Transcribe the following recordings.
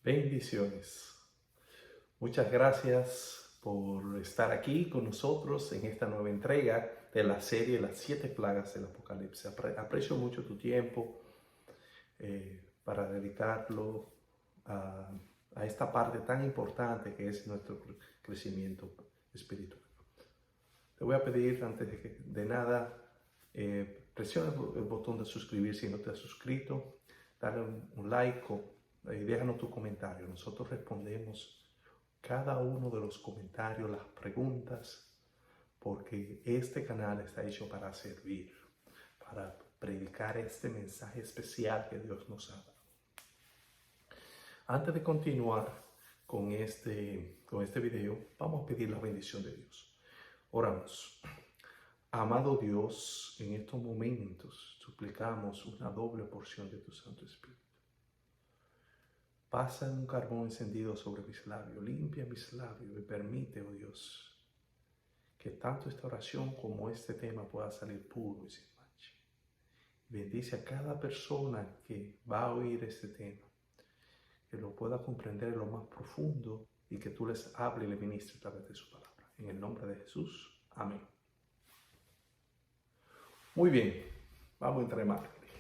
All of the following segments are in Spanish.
Bendiciones. Muchas gracias por estar aquí con nosotros en esta nueva entrega de la serie Las 7 plagas del Apocalipsis. Aprecio mucho tu tiempo para dedicarlo a, a esta parte tan importante que es nuestro crecimiento espiritual. Te voy a pedir antes de nada, presiona el botón de suscribir si no te has suscrito, dale un like y déjanos tu comentario. Nosotros respondemos cada uno de los comentarios, las preguntas, porque este canal está hecho para servir, para predicar este mensaje especial que Dios nos ha dado. Antes de continuar con este video, vamos a pedir la bendición de Dios. Oramos. Amado Dios, en estos momentos suplicamos una doble porción de tu Santo Espíritu. Pasa un carbón encendido sobre mis labios, limpia mis labios y permite, oh Dios, que tanto esta oración como este tema pueda salir puro y sin mancha. Bendice a cada persona que va a oír este tema, que lo pueda comprender en lo más profundo y que tú les hables y les ministres a través de su palabra. En el nombre de Jesús, amén. Muy bien, vamos a entrar en materia.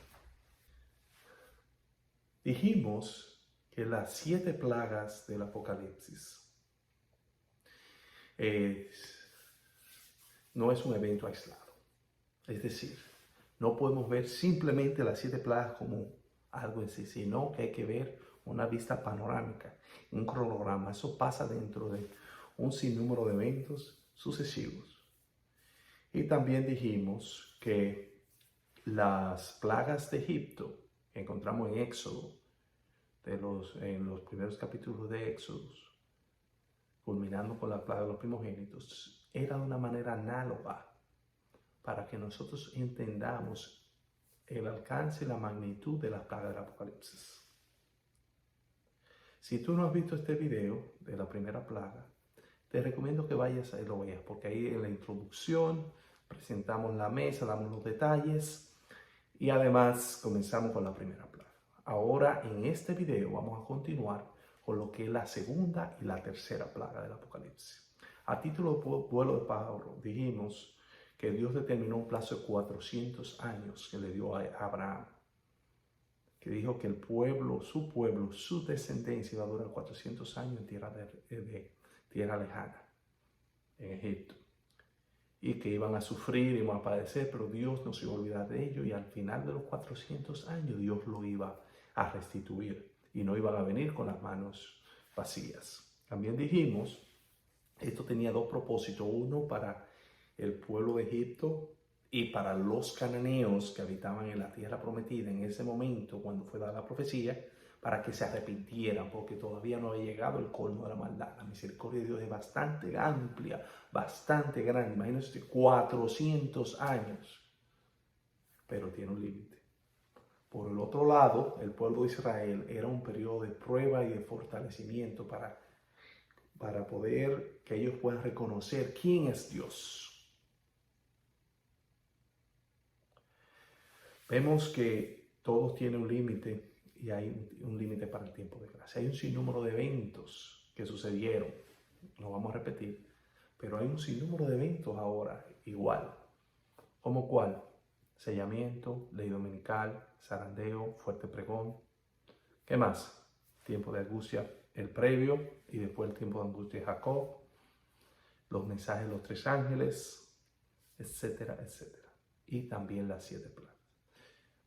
Dijimos que las 7 plagas del Apocalipsis no es un evento aislado. Es decir, no podemos ver simplemente las 7 plagas como algo en sí, sino que hay que ver una vista panorámica, un cronograma. Eso pasa dentro de un sinnúmero de eventos sucesivos. Y también dijimos que las plagas de Egipto que encontramos en Éxodo, en los primeros capítulos de Éxodo, culminando con la plaga de los primogénitos, era de una manera análoga para que nosotros entendamos el alcance y la magnitud de la plaga del Apocalipsis. Si tú no has visto este video de la primera plaga, te recomiendo que vayas y lo veas, porque ahí en la introducción presentamos la mesa, damos los detalles y además comenzamos con la primera plaga. Ahora en este video vamos a continuar con lo que es la segunda y la tercera plaga del Apocalipsis. A título de vuelo de pájaro, dijimos que Dios determinó un plazo de 400 años que le dio a Abraham, que dijo que el pueblo, su descendencia iba a durar 400 años en tierra lejana, en Egipto, y que iban a sufrir, iban a padecer, pero Dios no se iba a olvidar de ellos, y al final de los 400 años Dios lo iba a restituir y no iban a venir con las manos vacías. También dijimos, esto tenía dos propósitos, uno para el pueblo de Egipto y para los cananeos que habitaban en la tierra prometida en ese momento cuando fue dada la profecía, para que se arrepintieran, porque todavía no había llegado el colmo de la maldad. La misericordia de Dios es bastante amplia, bastante grande. Imagínense 400 años, pero tiene un límite. Por el otro lado, el pueblo de Israel era un periodo de prueba y de fortalecimiento para poder que ellos puedan reconocer quién es Dios. Vemos que todos tienen un límite y hay un límite para el tiempo de gracia. Hay un sinnúmero de eventos que sucedieron, no vamos a repetir, pero hay un sinnúmero de eventos ahora igual. ¿Cómo cuál? Sellamiento, ley dominical, zarandeo, fuerte pregón. ¿Qué más? Tiempo de angustia, el previo y después el tiempo de angustia de Jacob, los mensajes de los 3 ángeles, etcétera, etcétera. Y también las 7 plagas.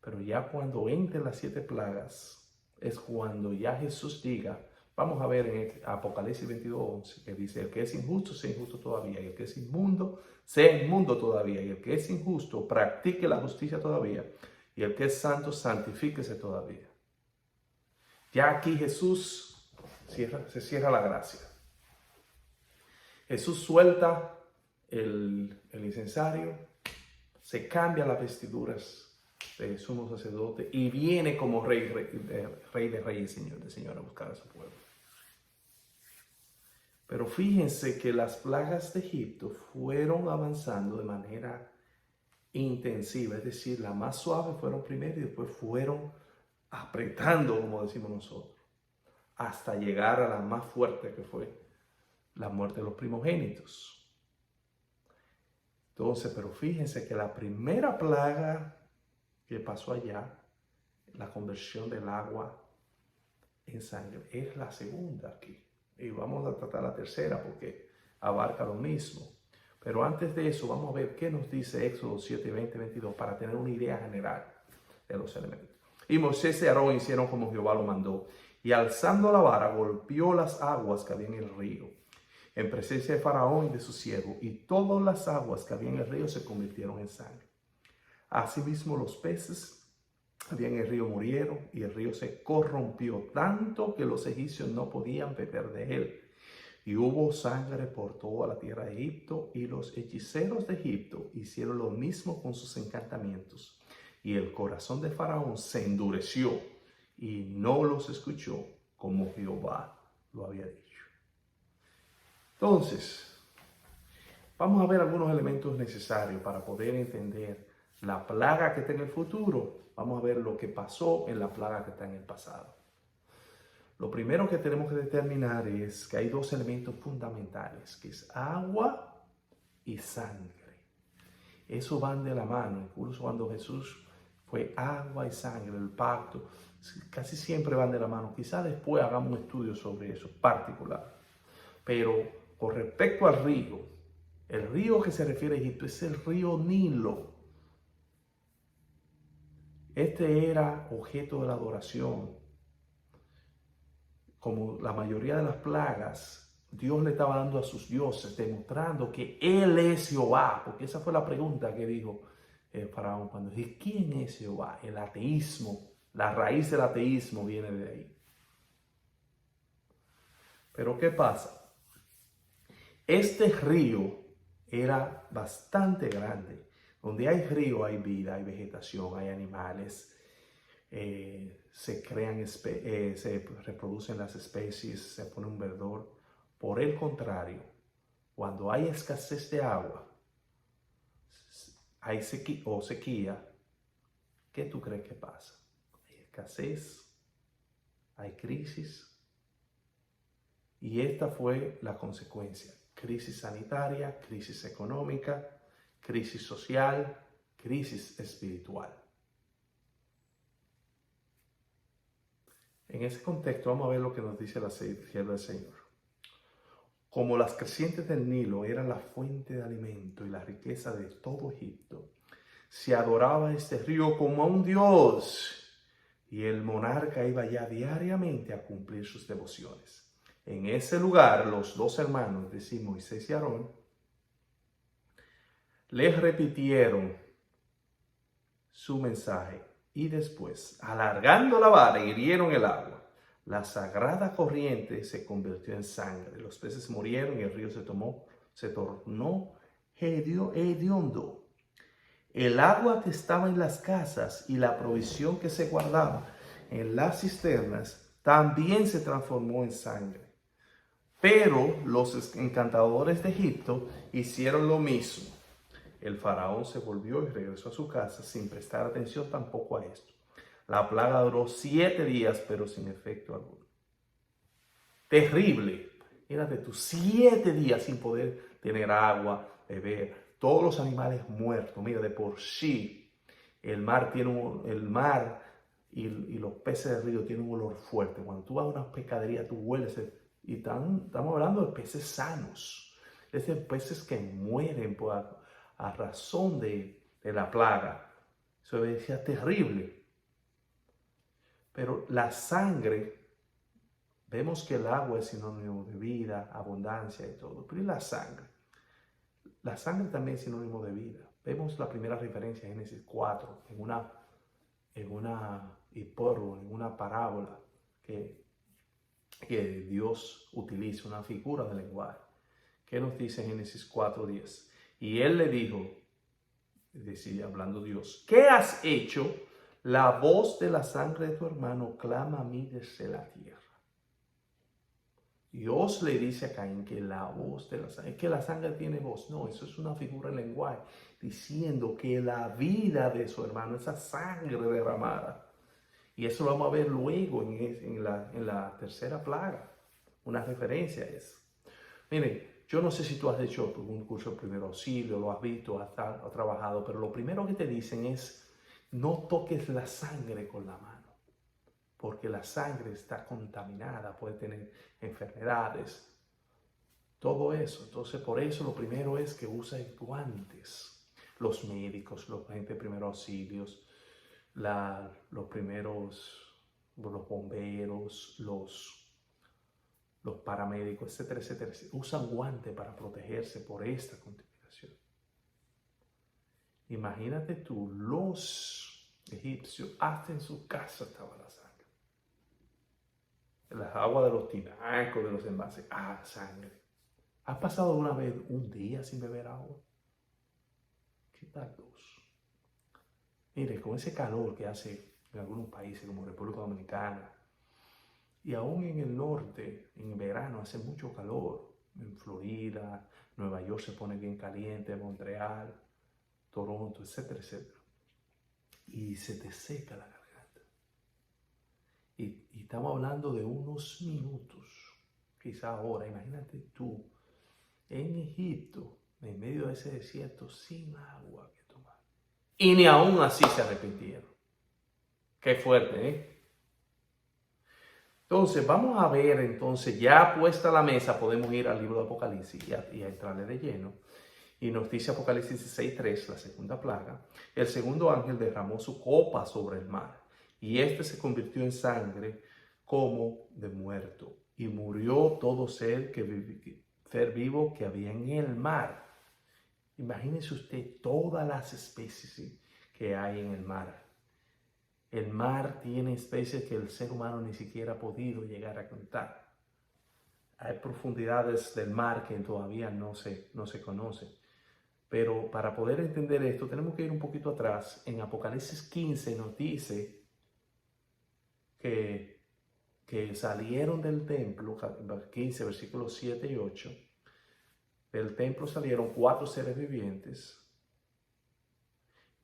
Pero ya cuando entren las 7 plagas, es cuando ya Jesús diga, vamos a ver en Apocalipsis 22:11, que dice, el que es injusto, sea injusto todavía, y el que es inmundo, sea inmundo todavía, y el que es injusto, practique la justicia todavía, y el que es santo, santifíquese todavía. Ya aquí Jesús se cierra la gracia. Jesús suelta el incensario, se cambia las vestiduras de sumo sacerdote y viene como rey de reyes, señor de señor, a buscar a su pueblo. Pero fíjense que las plagas de Egipto fueron avanzando de manera intensiva, es decir, las más suaves fueron primero y después fueron apretando, como decimos nosotros. hasta llegar a la más fuerte, que fue la muerte de los primogénitos. Entonces, pero fíjense que la primera plaga que pasó allá, la conversión del agua en sangre, es la segunda aquí. Y vamos a tratar la tercera porque abarca lo mismo. Pero antes de eso, vamos a ver qué nos dice Éxodo 7, 20, 22 para tener una idea general de los elementos. Y Moisés y Aarón hicieron como Jehová lo mandó, y alzando la vara golpeó las aguas que había en el río, en presencia de Faraón y de su siervo, y todas las aguas que había en el río se convirtieron en sangre. Asimismo los peces había en el río murieron, y el río se corrompió tanto que los egipcios no podían beber de él. Y hubo sangre por toda la tierra de Egipto, y los hechiceros de Egipto hicieron lo mismo con sus encantamientos. Y el corazón de Faraón se endureció, y no los escuchó como Jehová lo había dicho. Entonces, vamos a ver algunos elementos necesarios para poder entender la plaga que está en el futuro. Vamos a ver lo que pasó en la plaga que está en el pasado. Lo primero que tenemos que determinar es que hay dos elementos fundamentales, que es agua y sangre. Eso van de la mano. Incluso cuando Jesús fue agua y sangre, el pacto, casi siempre van de la mano. Quizá después hagamos un estudio sobre eso particular. Pero con respecto al río, el río que se refiere a Egipto es el río Nilo. Este era objeto de la adoración. Como la mayoría de las plagas, Dios le estaba dando a sus dioses, demostrando que Él es Jehová, porque esa fue la pregunta que dijo el faraón cuando dijo, ¿quién es Jehová? El ateísmo, la raíz del ateísmo viene de ahí. Pero ¿qué pasa? Este río era bastante grande. Donde hay río hay vida, hay vegetación, hay animales. Se crean, se reproducen las especies, se pone un verdor. Por el contrario, cuando hay escasez de agua, hay sequía, ¿qué tú crees que pasa? Hay escasez, hay crisis, y esta fue la consecuencia. Crisis sanitaria, crisis económica, crisis social, crisis espiritual. En ese contexto vamos a ver lo que nos dice la sierva del Señor. Como las crecientes del Nilo eran la fuente de alimento y la riqueza de todo Egipto, se adoraba este río como a un dios, y el monarca iba ya diariamente a cumplir sus devociones. En ese lugar, los dos hermanos, es decir, Moisés y Aarón, les repitieron su mensaje, y después, alargando la vara, hirieron el agua. La sagrada corriente se convirtió en sangre. Los peces murieron y el río se tornó hediondo. El agua que estaba en las casas y la provisión que se guardaba en las cisternas también se transformó en sangre. Pero los encantadores de Egipto hicieron lo mismo. El faraón se volvió y regresó a su casa sin prestar atención tampoco a esto. La plaga duró 7 días, pero sin efecto alguno. Terrible. Mírate tú, 7 días sin poder tener agua, beber. Todos los animales muertos. Mira, de por sí, el mar y los peces del río tienen un olor fuerte. Cuando tú vas a una pescadería, tú hueles. Y estamos hablando de peces sanos. Es de peces que mueren a razón de la plaga. Eso decía terrible. Pero la sangre, vemos que el agua es sinónimo de vida, abundancia y todo. Pero ¿y la sangre? La sangre también es sinónimo de vida. Vemos la primera referencia en Génesis 4, en una hipérbole, en una parábola que Dios utiliza, una figura de lenguaje. ¿Qué nos dice en Génesis 4:10? Y él le dijo, es decir, hablando Dios, ¿qué has hecho? La voz de la sangre de tu hermano clama a mí desde la tierra. Dios le dice a Caín que la voz de la sangre, es que la sangre tiene voz. No, eso es una figura de lenguaje, diciendo que la vida de su hermano, esa sangre derramada, Y eso lo vamos a ver luego en la tercera plaga. Una referencia a eso. Miren, yo no sé si tú has hecho un curso de primer auxilio, lo has visto, has trabajado, pero lo primero que te dicen es no toques la sangre con la mano, porque la sangre está contaminada, puede tener enfermedades, todo eso. Entonces, por eso lo primero es que uses guantes. Los médicos, los gente de primeros auxilios, los bomberos, los paramédicos, etcétera, etcétera, usan guantes para protegerse por esta contaminación. Imagínate tú, los egipcios, hasta en su casa estaba la sangre. Las aguas de los tinacos, de los envases, sangre. ¿Has pasado una vez un día sin beber agua? ¿Qué tal dos? Mire, con ese calor que hace en algunos países como República Dominicana, y aún en el norte, en verano hace mucho calor, en Florida, Nueva York se pone bien caliente, Montreal, Toronto, etcétera, etcétera. Y se te seca la garganta. Y estamos hablando de unos minutos, quizá ahora, imagínate tú, en Egipto, en medio de ese desierto, sin agua que tomar. Y ni aún así se arrepintieron. Qué fuerte, ¿eh? Entonces, vamos a ver, entonces, ya puesta la mesa, podemos ir al libro de Apocalipsis y a entrarle de lleno. Y nos dice Apocalipsis 16:3, la segunda plaga. El segundo ángel derramó su copa sobre el mar, y este se convirtió en sangre como de muerto. Y murió todo ser vivo que había en el mar. Imagínese usted todas las especies que hay en el mar. El mar tiene especies que el ser humano ni siquiera ha podido llegar a contar. Hay profundidades del mar que todavía no se conocen. Pero para poder entender esto, tenemos que ir un poquito atrás. En Apocalipsis 15 nos dice que salieron del templo, 15, versículos 7 y 8, del templo salieron 4 seres vivientes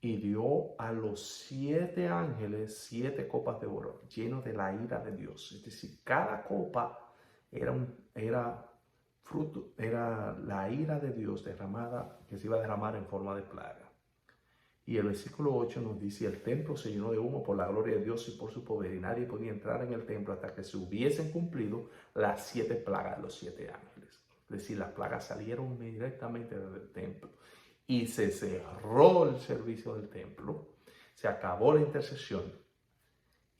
y dio a los 7 ángeles 7 copas de oro, llenos de la ira de Dios. Es decir, cada copa era la ira de Dios derramada, que se iba a derramar en forma de plaga. Y el versículo 8 nos dice, el templo se llenó de humo por la gloria de Dios y por su poder, y nadie podía entrar en el templo hasta que se hubiesen cumplido las 7 plagas de los 7 ángeles. Es decir, las plagas salieron directamente del templo y se cerró el servicio del templo, se acabó la intercesión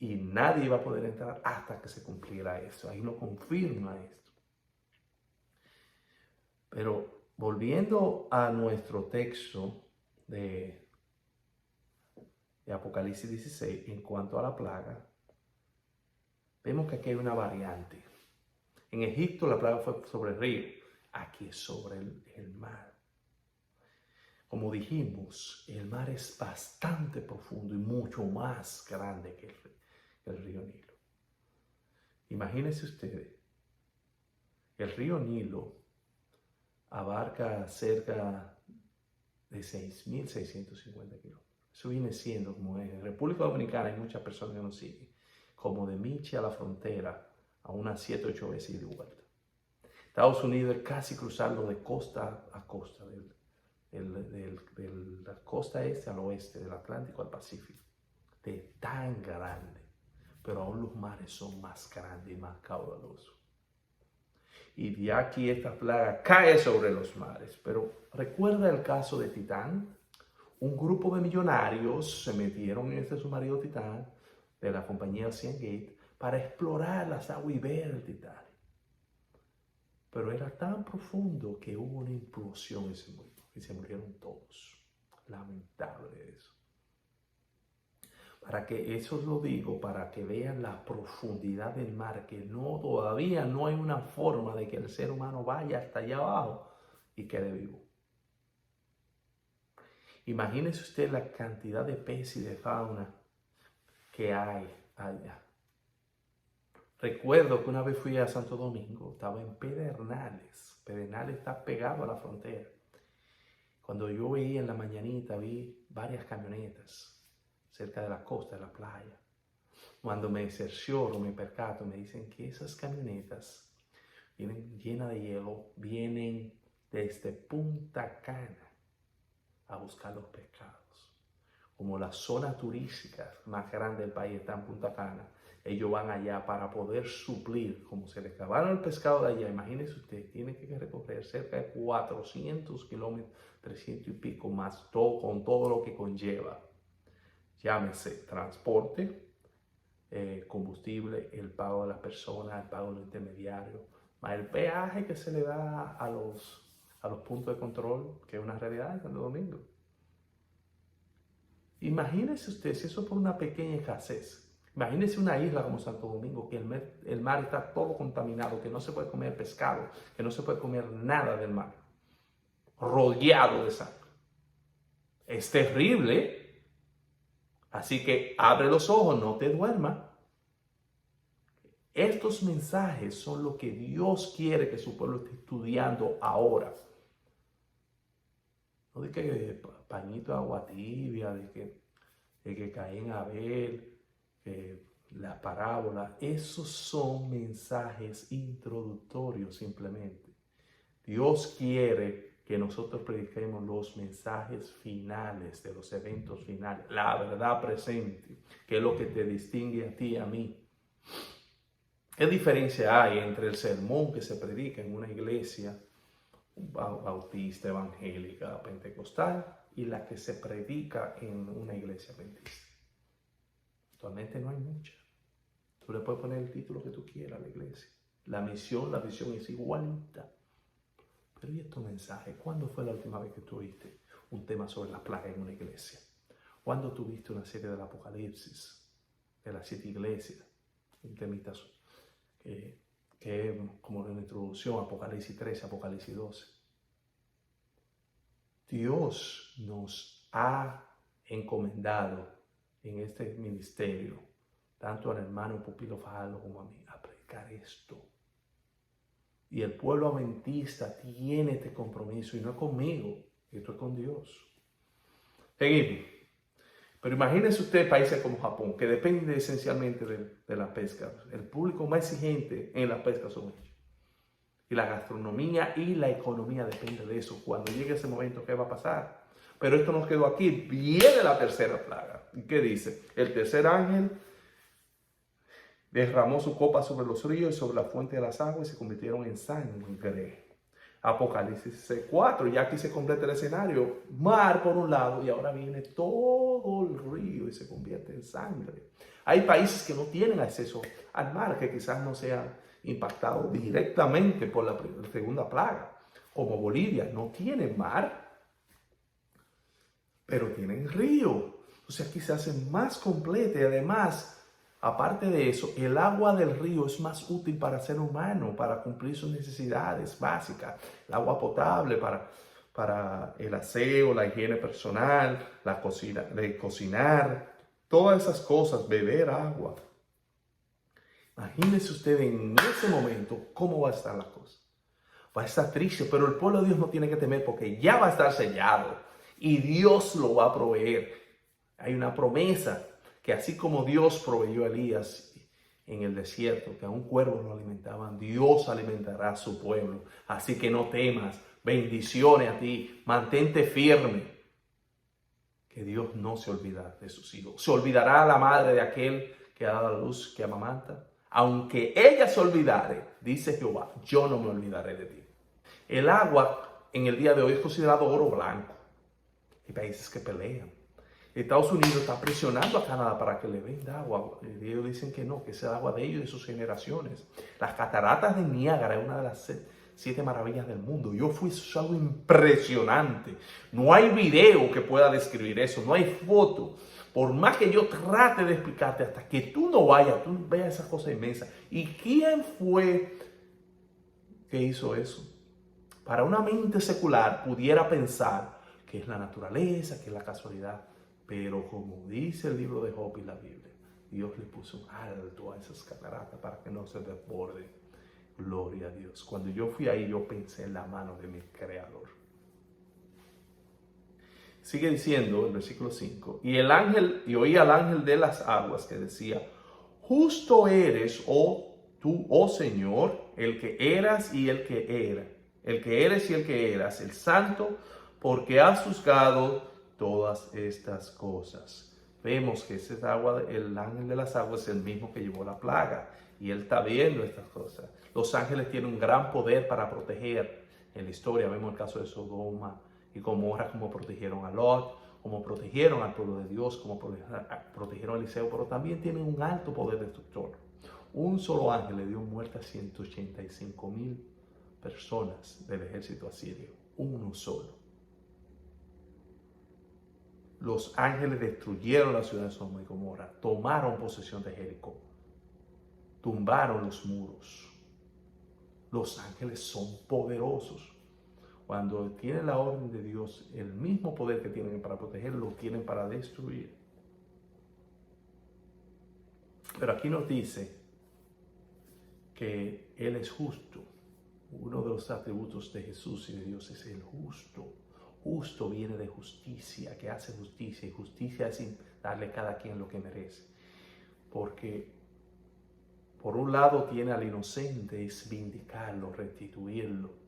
y nadie iba a poder entrar hasta que se cumpliera eso. Ahí nos confirma esto. Pero volviendo a nuestro texto de Apocalipsis 16, en cuanto a la plaga, vemos que aquí hay una variante. En Egipto la plaga fue sobre el río, aquí es sobre el mar. Como dijimos, el mar es bastante profundo y mucho más grande que el río Nilo. Imagínense ustedes, el río Nilo abarca cerca de 6.650 kilómetros. Eso viene siendo, como en República Dominicana hay muchas personas que nos siguen, como de Michi a la frontera, a unas 7 o 8 veces de vuelta. Estados Unidos es casi cruzarlo de costa a costa, de la costa este al oeste, del Atlántico al Pacífico, de tan grande, pero aún los mares son más grandes y más caudalosos. Y de aquí esta plaga cae sobre los mares. Pero recuerda el caso de Titán. Un grupo de millonarios se metieron en este submarino Titán de la compañía Ocean Gate para explorar las aguas y ver el Titanic. Pero era tan profundo que hubo una implosión y se murieron todos. Lamentable eso. Para que eso lo digo, para que vean la profundidad del mar, que todavía no hay una forma de que el ser humano vaya hasta allá abajo y quede vivo. Imagínese usted la cantidad de peces y de fauna que hay allá. Recuerdo que una vez fui a Santo Domingo, estaba en Pedernales. Pedernales está pegado a la frontera. Cuando yo veía en la mañanita, vi varias camionetas cerca de la costa, de la playa. Cuando me cercioro, me percato, me dicen que esas camionetas vienen llenas de hielo, vienen desde Punta Cana a buscar los pescados. Como la zona turística más grande del país está en Punta Cana, ellos van allá para poder suplir, como se les acabaron el pescado de allá, imagínense usted, tiene que recorrer cerca de 400 kilómetros, 300 y pico más, todo, con todo lo que conlleva. Llámese transporte, combustible, el pago de las personas, el pago de los intermediarios, más el peaje que se le da a los puntos de control, que es una realidad en Santo Domingo. Imagínese usted si eso por una pequeña escasez. Imagínese una isla como Santo Domingo, que el mar está todo contaminado, que no se puede comer pescado, que no se puede comer nada del mar, rodeado de sangre. Es terrible. Así que abre los ojos, no te duermas. Estos mensajes son lo que Dios quiere que su pueblo esté estudiando ahora. No de que pañito de agua tibia, de que Caín Abel, la parábola. Esos son mensajes introductorios simplemente. Dios quiere que nosotros prediquemos los mensajes finales de los eventos finales, la verdad presente, que es lo que te distingue a ti y a mí. ¿Qué diferencia hay entre el sermón que se predica en una iglesia bautista, evangélica, pentecostal y la que se predica en una iglesia adventista? Actualmente no hay mucha. Tú le puedes poner el título que tú quieras a la iglesia. La visión es igualita. Pero ¿y estos mensajes? ¿Cuándo fue la última vez que tú oíste un tema sobre la plaga en una iglesia? ¿Cuándo tuviste una serie del Apocalipsis, de las 7 iglesias? Un temita que como en la introducción, Apocalipsis 13, Apocalipsis 12. Dios nos ha encomendado en este ministerio, tanto al hermano Pupilo Fajardo como a mí, a predicar esto. Y el pueblo adventista tiene este compromiso, y no es conmigo, esto es con Dios. Seguimos. Pero imagínense usted países como Japón, que depende esencialmente de la pesca. El público más exigente en la pesca son ellos. Y la gastronomía y la economía depende de eso. Cuando llegue ese momento, ¿qué va a pasar? Pero esto nos quedó aquí. Viene la tercera plaga. ¿Y qué dice? El tercer ángel derramó su copa sobre los ríos y sobre la fuente de las aguas y se convirtieron en sangre. Apocalipsis 4, ya aquí se completa el escenario. Mar por un lado y ahora viene todo el río y se convierte en sangre. Hay países que no tienen acceso al mar, que quizás no sean impactados directamente por la segunda plaga, como Bolivia. No tienen mar, pero tienen río. O sea, aquí se hace más completa y además, aparte de eso, el agua del río es más útil para el ser humano, para cumplir sus necesidades básicas. El agua potable para el aseo, la higiene personal, la cocina, de cocinar, todas esas cosas, beber agua. Imagínese usted en ese momento cómo va a estar la cosa. Va a estar triste, pero el pueblo de Dios no tiene que temer porque ya va a estar sellado y Dios lo va a proveer. Hay una promesa que así como Dios proveyó a Elías en el desierto, que a un cuervo lo alimentaban, Dios alimentará a su pueblo. Así que no temas, bendiciones a ti, mantente firme, que Dios no se olvida de sus hijos. Se olvidará la madre de aquel que ha dado a luz, que amamanta. Aunque ella se olvidare, dice Jehová, yo no me olvidaré de ti. El agua en el día de hoy es considerado oro blanco. Hay países que pelean. Estados Unidos está presionando a Canadá para que le venda agua. Y ellos dicen que no, que es el agua de ellos y de sus generaciones. Las cataratas de Niágara es una de las 7 maravillas del mundo. Yo fui, eso es algo impresionante. No hay video que pueda describir eso, no hay foto. Por más que yo trate de explicarte, hasta que tú no vayas, tú veas esa cosa inmensa. ¿Y quién fue que hizo eso? Para una mente secular pudiera pensar que es la naturaleza, que es la casualidad. Pero como dice el libro de Job y la Biblia, Dios le puso un alto a esas cataratas para que no se desborden. Gloria a Dios. Cuando yo fui ahí, yo pensé en la mano de mi Creador. Sigue diciendo el versículo 5. Y oí al ángel de las aguas que decía, justo eres, oh tú, oh Señor, el que eras y el que era, el que eres y el que eras, el santo, porque has juzgado todas estas cosas. Vemos que ese agua, el ángel de las aguas es el mismo que llevó la plaga y él está viendo estas cosas. Los ángeles tienen un gran poder para proteger. En la historia vemos el caso de Sodoma y Gomorra, como protegieron a Lot, como protegieron al pueblo de Dios, como protegieron a Eliseo, pero también tienen un alto poder destructor. Un solo ángel le dio muerte a 185,000 personas del ejército asirio. Uno solo. Los ángeles destruyeron la ciudad de Sodoma y Gomorra, tomaron posesión de Jericó, tumbaron los muros. Los ángeles son poderosos. Cuando tienen la orden de Dios, el mismo poder que tienen para proteger, lo tienen para destruir. Pero aquí nos dice que Él es justo. Uno de los atributos de Jesús y de Dios es el justo. Justo viene de justicia, que hace justicia, y justicia es darle a cada quien lo que merece. Porque por un lado tiene al inocente, es vindicarlo, restituirlo.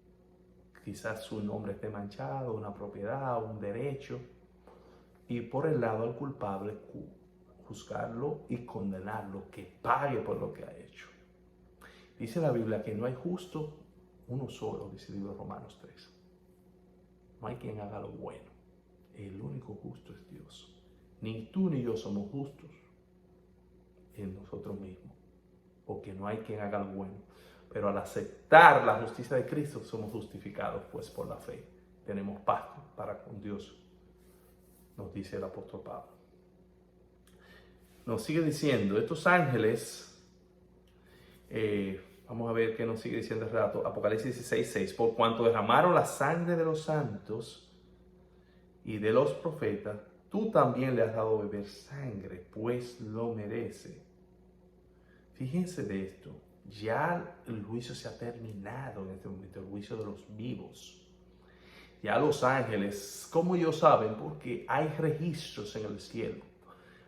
Quizás su nombre esté manchado, una propiedad, un derecho. Y por el lado al culpable, juzgarlo y condenarlo, que pague por lo que ha hecho. Dice la Biblia que no hay justo uno solo, dice el libro de Romanos 3. No hay quien haga lo bueno. El único justo es Dios. Ni tú ni yo somos justos en nosotros mismos, porque no hay quien haga lo bueno. Pero al aceptar la justicia de Cristo somos justificados pues por la fe. Tenemos paz para con Dios, nos dice el apóstol Pablo. Nos sigue diciendo, estos ángeles, vamos a ver qué nos sigue diciendo el relato, Apocalipsis 16:6, por cuanto derramaron la sangre de los santos y de los profetas, tú también le has dado beber sangre, pues lo merece. Fíjense de esto, ya el juicio se ha terminado en este momento, el juicio de los vivos. Ya los ángeles, como ellos saben, porque hay registros en el cielo.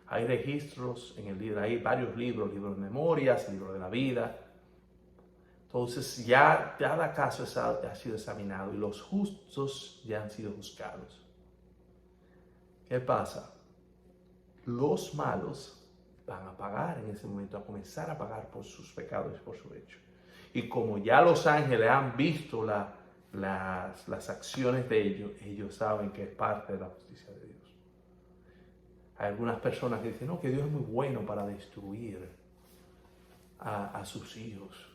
Hay registros en el libro, hay varios libros, libros de memorias, libros de la vida. Entonces ya cada caso ha sido examinado y los justos ya han sido juzgados. ¿Qué pasa? Los malos van a pagar en ese momento, a comenzar a pagar por sus pecados y por su hecho. Y como ya los ángeles han visto las acciones de ellos, ellos saben que es parte de la justicia de Dios. Hay algunas personas que dicen, no, que Dios es muy bueno para destruir a sus hijos.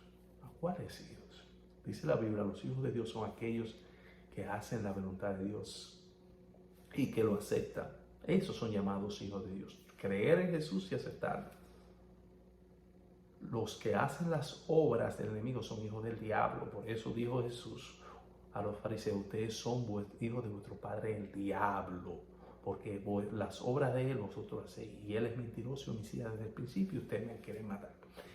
¿A cuáles hijos? Dice la Biblia, los hijos de Dios son aquellos que hacen la voluntad de Dios y que lo aceptan. Esos son llamados hijos de Dios. Creer en Jesús y aceptarlo. Los que hacen las obras del enemigo son hijos del diablo. Por eso dijo Jesús a los fariseos, ustedes son hijos de vuestro padre el diablo, porque las obras de él vosotros hacéis, y él es mentiroso y homicida desde el principio, y ustedes me quieren matar.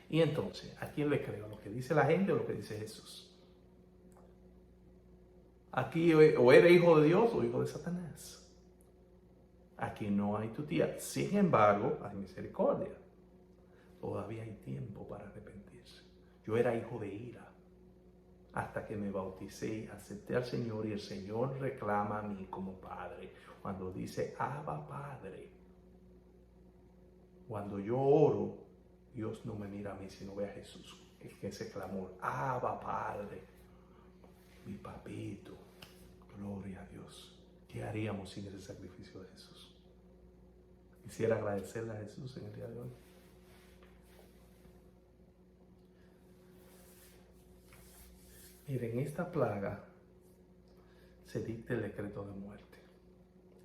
Y entonces, ¿a quién le creo? ¿Lo que dice la gente o lo que dice Jesús? Aquí o eres hijo de Dios o hijo de Satanás. Aquí no hay tutía. Sin embargo, hay misericordia. Todavía hay tiempo para arrepentirse. Yo era hijo de ira hasta que me bauticé y acepté al Señor, y el Señor reclama a mí como padre. Cuando dice, Abba Padre. Cuando yo oro, Dios no me mira a mí, sino ve a Jesús. Es que ese clamor, Abba Padre, mi papito, gloria a Dios. ¿Qué haríamos sin ese sacrificio de Jesús? Quisiera agradecerle a Jesús en el día de hoy. Miren, esta plaga se dicta el decreto de muerte.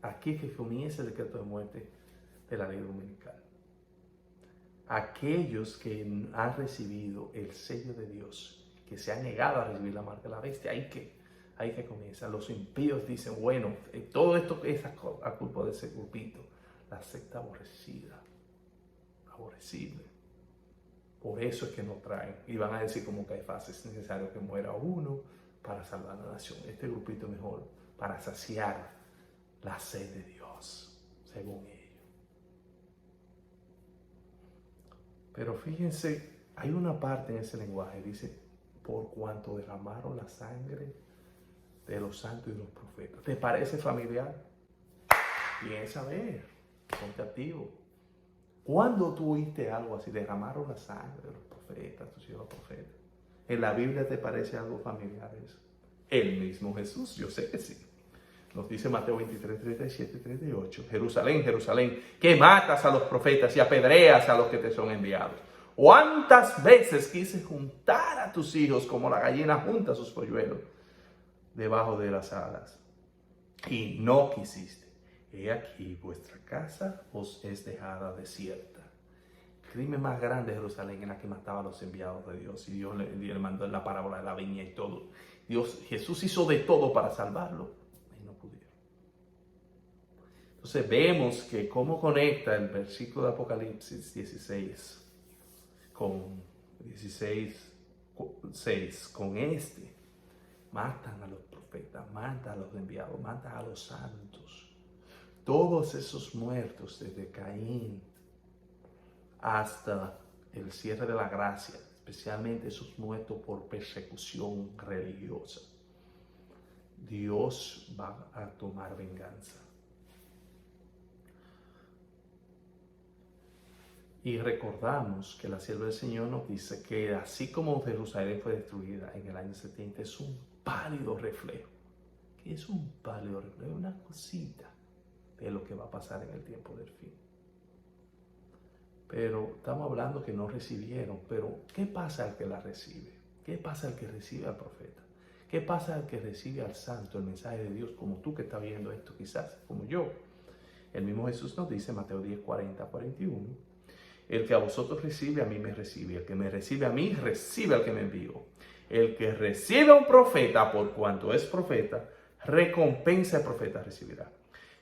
Aquí que comienza el decreto de muerte de la ley dominical. Aquellos que han recibido el sello de Dios, que se han negado a recibir la marca de la bestia, ahí que comienza. Los impíos dicen, bueno, todo esto es a culpa de ese grupito, la secta aborrecida, aborrecible. Por eso es que nos traen. Y van a decir como Caifás, es necesario que muera uno para salvar la nación. Este grupito es mejor para saciar la sed de Dios, según ellos. Pero fíjense, hay una parte en ese lenguaje, dice, por cuanto derramaron la sangre de los santos y de los profetas. ¿Te parece familiar? Piensa a ver, ponte activo. ¿Cuándo tú oíste algo así? Derramaron la sangre de los profetas, tus hijos profetas. ¿En la Biblia te parece algo familiar eso? El mismo Jesús, yo sé que sí. Nos dice Mateo 23, 37 y 38. Jerusalén, Jerusalén, que matas a los profetas y apedreas a los que te son enviados. ¿Cuántas veces quise juntar a tus hijos como la gallina junta sus polluelos debajo de las alas? Y no quisiste. He aquí, vuestra casa os es dejada desierta. Crimen más grande de Jerusalén en la que mataba a los enviados de Dios. Y Dios le mandó la parábola de la viña y todo. Jesús hizo de todo para salvarlo. Y no pudieron. Entonces vemos que cómo conecta el versículo de Apocalipsis 16 con 16:6 con este. Matan a los profetas, matan a los enviados, matan a los santos. Todos esos muertos desde Caín hasta el cierre de la gracia, especialmente esos muertos por persecución religiosa. Dios va a tomar venganza. Y recordamos que la sierva del Señor nos dice que así como Jerusalén fue destruida en el año 70, es un pálido reflejo. ¿Qué es un pálido reflejo? Una cosita de lo que va a pasar en el tiempo del fin. Pero estamos hablando que no recibieron. Pero ¿qué pasa al que la recibe? ¿Qué pasa al que recibe al profeta? ¿Qué pasa al que recibe al santo, el mensaje de Dios, como tú que estás viendo esto quizás, como yo? El mismo Jesús nos dice, Mateo 10, 40, 41, el que a vosotros recibe, a mí me recibe. El que me recibe a mí, recibe al que me envió. El que recibe a un profeta, por cuanto es profeta, recompensa al profeta recibirá.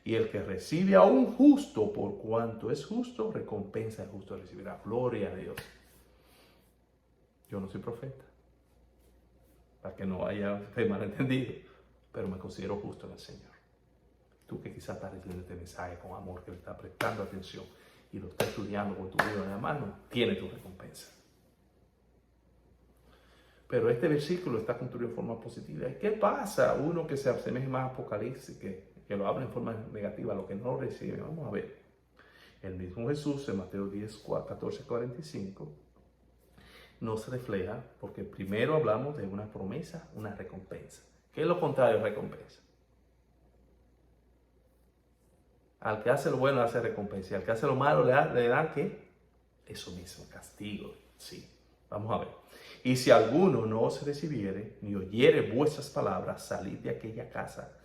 Y el que recibe a un justo, por cuanto es justo, recompensa al justo recibirá. Gloria a Dios. Yo no soy profeta, para que no haya malentendido, pero me considero justo en el Señor. Tú que quizás estás recibiendo este mensaje con amor, que le estás prestando atención y lo estás estudiando con tu vida en la mano, tiene tu recompensa. Pero este versículo está construido en forma positiva. ¿Y qué pasa? Uno que se asemeje más a Apocalipsis, que lo habla en forma negativa, lo que no recibe. Vamos a ver. El mismo Jesús en Mateo 10, 14, 45 nos refleja, porque primero hablamos de una promesa, una recompensa. ¿Qué es lo contrario de recompensa? Al que hace lo bueno le hace recompensa. Al que hace lo malo le dan ¿qué? Eso mismo, castigo. Sí. Vamos a ver. Y si alguno no os recibiere, ni oyere vuestras palabras, salid de aquella casa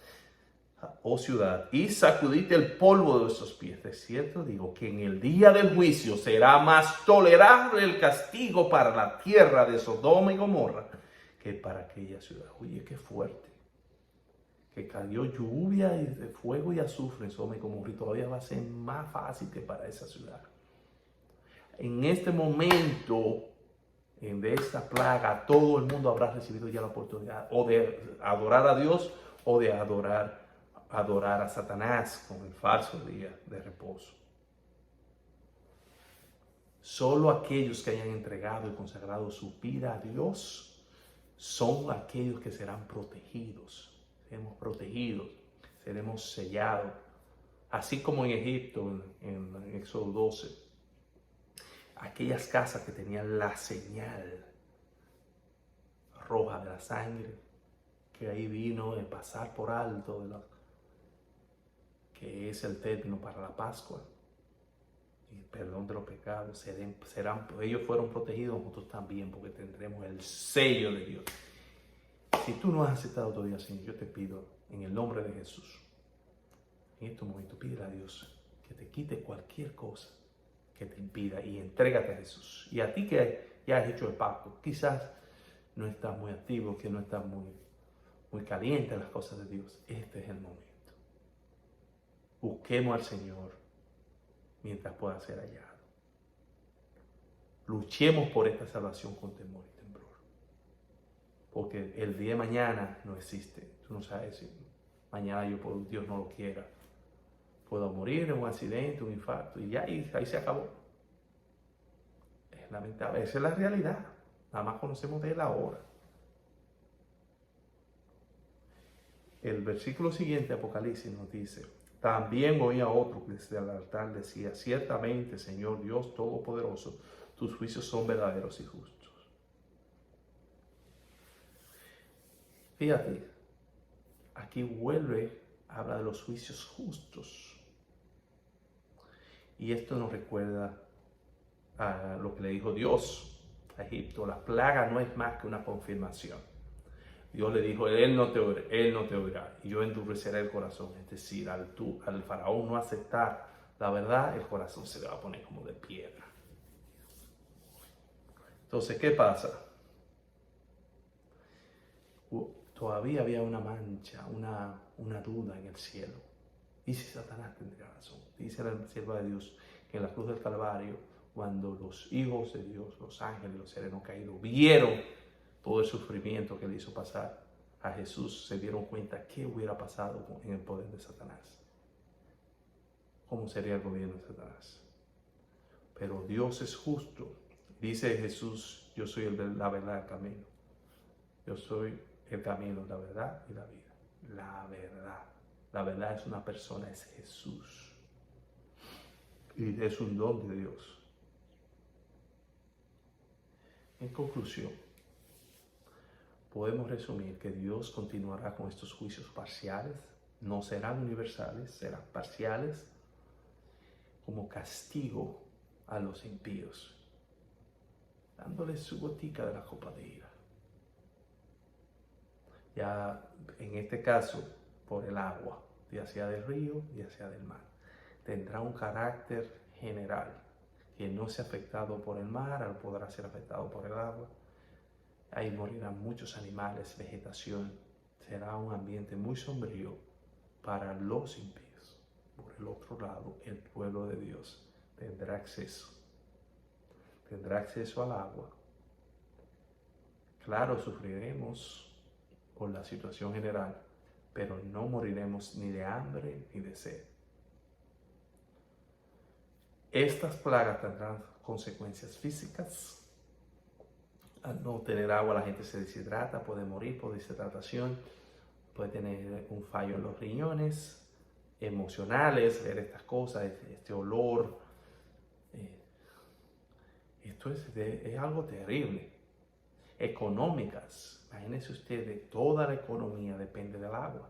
o ciudad y sacudid el polvo de vuestros pies. De cierto digo que en el día del juicio será más tolerable el castigo para la tierra de Sodoma y Gomorra que para aquella ciudad. Oye, qué fuerte. Que cayó lluvia y de fuego y azufre en Sodoma y Gomorra y todavía va a ser más fácil que para esa ciudad. En este momento de esta plaga, todo el mundo habrá recibido ya la oportunidad o de adorar a Dios o de adorar a Satanás con el falso día de reposo. Solo aquellos que hayan entregado y consagrado su vida a Dios son aquellos que serán protegidos. Seremos protegidos, seremos sellados. Así como en Egipto, en Éxodo 12, aquellas casas que tenían la señal roja de la sangre, que ahí vino de pasar por alto, que es el término para la Pascua, y perdón de los pecados, ellos fueron protegidos, nosotros también, porque tendremos el sello de Dios. Si tú no has aceptado todavía, Señor, yo te pido, en el nombre de Jesús, en este momento, pídele a Dios que te quite cualquier cosa que te impida y entrégate a Jesús. Y a ti que ya has hecho el pacto, quizás no estás muy activo, que no estás muy caliente en las cosas de Dios, este es el momento. Busquemos al Señor mientras pueda ser hallado. Luchemos por esta salvación con temor y temblor. Porque el día de mañana no existe. Tú no sabes si mañana Dios no lo quiera, puedo morir en un accidente, un infarto, y ya ahí se acabó. lamentable. Esa es la realidad. Nada más conocemos de él ahora. El versículo siguiente, Apocalipsis, nos dice: también oí a otro que desde el altar decía: ciertamente, Señor Dios Todopoderoso, tus juicios son verdaderos y justos. Fíjate, aquí vuelve, habla de los juicios justos. Y esto nos recuerda a lo que le dijo Dios a Egipto: la plaga no es más que una confirmación. Dios le dijo: él no te oirá, y yo endureceré el corazón. Es decir, al faraón no aceptar la verdad, el corazón se le va a poner como de piedra. Entonces, ¿qué pasa? Todavía había una mancha, una duda en el cielo. ¿Y si Satanás tendría razón? Dice la sierva de Dios que en la cruz del Calvario, cuando los hijos de Dios, los ángeles, los serenos caídos, vieron todo el sufrimiento que le hizo pasar a Jesús, se dieron cuenta qué hubiera pasado en el poder de Satanás. ¿Cómo sería el gobierno de Satanás? Pero Dios es justo. Dice Jesús: yo soy la verdad, el camino. Yo soy el camino, la verdad y la vida. La verdad. La verdad es una persona, es Jesús. Y es un don de Dios. En conclusión, podemos resumir que Dios continuará con estos juicios parciales. No serán universales, serán parciales, como castigo a los impíos, dándoles su gotica de la copa de ira. Ya en este caso, por el agua, ya sea del río, ya sea del mar. Tendrá un carácter general. Quien no sea afectado por el mar podrá ser afectado por el agua. Ahí morirán muchos animales, vegetación. Será un ambiente muy sombrío para los impíos. Por el otro lado, el pueblo de Dios tendrá acceso. Tendrá acceso al agua. Claro, sufriremos por la situación general, pero no moriremos ni de hambre ni de sed. Estas plagas tendrán consecuencias físicas. Al no tener agua, la gente se deshidrata, puede morir por deshidratación, puede tener un fallo en los riñones, emocionales, ver estas cosas, este olor. Esto es algo terrible. Económicas, imagínense ustedes, toda la economía depende del agua.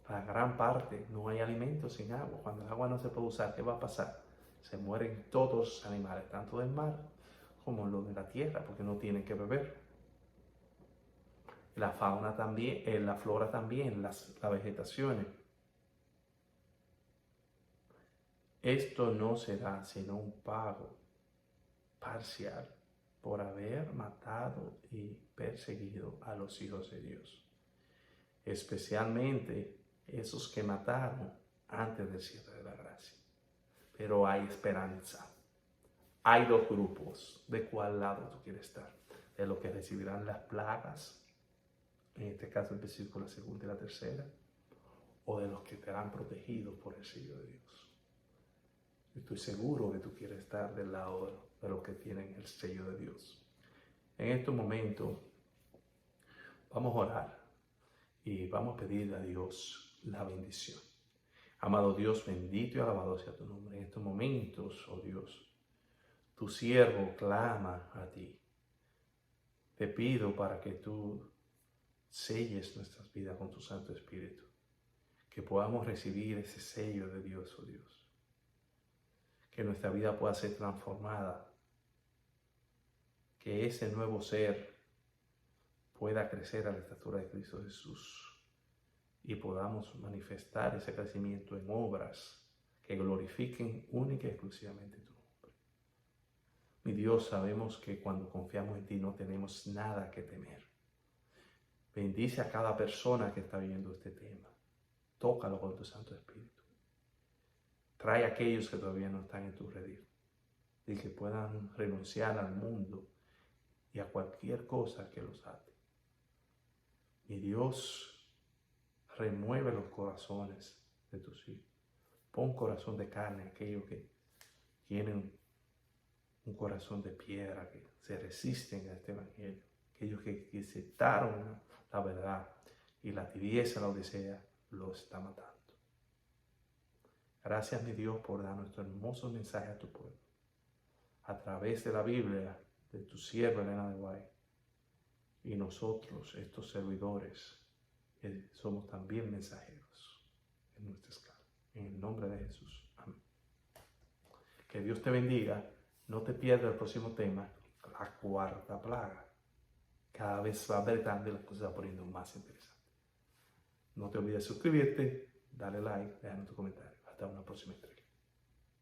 La gran parte, no hay alimentos sin agua. Cuando el agua no se puede usar, ¿qué va a pasar? Se mueren todos los animales, tanto del mar como los de la tierra, porque no tienen que beber. La fauna también, la flora también, las vegetaciones. Esto no será sino un pago parcial por haber matado y perseguido a los hijos de Dios, especialmente esos que mataron antes del cierre de la gracia. Pero hay esperanza. Hay dos grupos. ¿De cuál lado tú quieres estar? De los que recibirán las plagas, en este caso el versículo 2 y la 3, o de los que estarán protegidos por el sello de Dios. Estoy seguro que tú quieres estar del lado de los que tienen el sello de Dios. En este momento vamos a orar y vamos a pedirle a Dios la bendición. Amado Dios, bendito y alabado sea tu nombre. En estos momentos, oh Dios, tu siervo clama a ti. Te pido para que tú selles nuestras vidas con tu Santo Espíritu, que podamos recibir ese sello de Dios, oh Dios, que nuestra vida pueda ser transformada, que ese nuevo ser pueda crecer a la estatura de Cristo Jesús y podamos manifestar ese crecimiento en obras que glorifiquen única y exclusivamente tu nombre. Mi Dios, sabemos que cuando confiamos en ti no tenemos nada que temer. Bendice a cada persona que está viendo este tema. Tócalo con tu Santo Espíritu. Trae a aquellos que todavía no están en tu redil y que puedan renunciar al mundo y a cualquier cosa que los ate. Mi Dios, remueve los corazones de tus hijos. Pon corazón de carne a aquellos que quieren un corazón de piedra que se resisten a este evangelio. Aquellos que aceptaron la verdad y la tibieza, la odisea, lo está matando. Gracias, mi Dios, por dar nuestro hermoso mensaje a tu pueblo. A través de la Biblia, de tu sierva Elena de White. Y nosotros, estos servidores, somos también mensajeros en nuestra escala. En el nombre de Jesús. Amén. Que Dios te bendiga. No te pierdas el próximo tema, la cuarta plaga. Cada vez va apretando y las cosas se van poniendo más interesantes. No te olvides de suscribirte, darle like, dejar tu comentario. Hasta una próxima entrega.